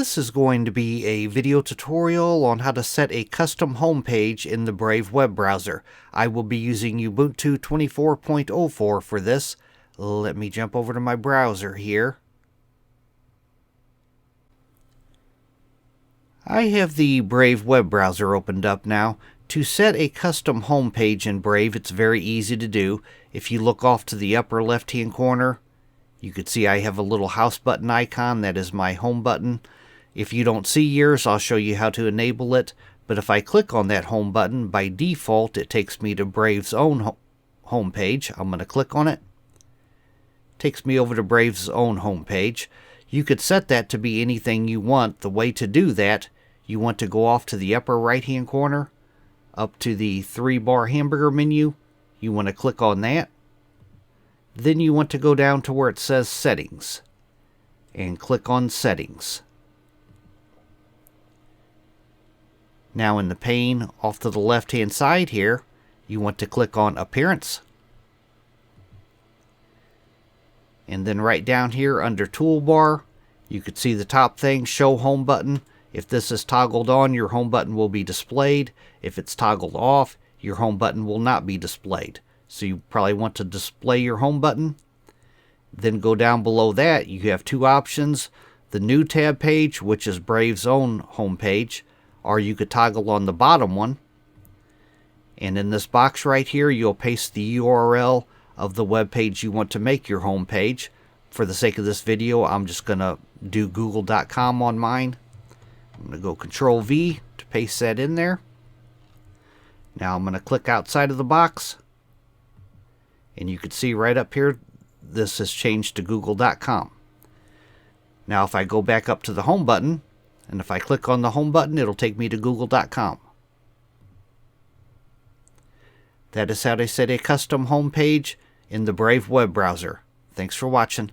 This is going to be a video tutorial on how to set a custom home page in the Brave web browser. I will be using Ubuntu 24.04 for this. Let me jump over to my browser here. I have the Brave web browser opened up now. To set a custom home page in Brave, it's very easy to do. If you look off to the upper left hand corner, you can see I have a little house button icon. That is my home button. If you don't see yours, I'll show you how to enable it. But if I click on that home button, by default it takes me to Brave's own home page. I'm going to click on it. Takes me over to Brave's own home page. You could set that to be anything you want. The way to do that, you want to go off to the upper right hand corner, up to the 3-bar hamburger menu. You want to click on that. Then you want to go down to where it says Settings and click on Settings. Now in the pane off to the left hand side here, you want to click on Appearance. And then right down here under Toolbar, you can see the top thing, Show Home Button. If this is toggled on, your home button will be displayed. If it's toggled off, your home button will not be displayed. So you probably want to display your home button. Then go down below that, you have two options. The New tab page, which is Brave's own home page, or you could toggle on the bottom one. And in this box right here, you'll paste the URL of the web page you want to make your home page. For the sake of this video, I'm just going to do google.com on mine. I'm going to go Control V to paste that in there. Now I'm going to click outside of the box. And you can see right up here, this has changed to google.com. Now if I go back up to the home button, and if I click on the home button, it'll take me to google.com. That is how to set a custom home page in the Brave web browser. Thanks for watching.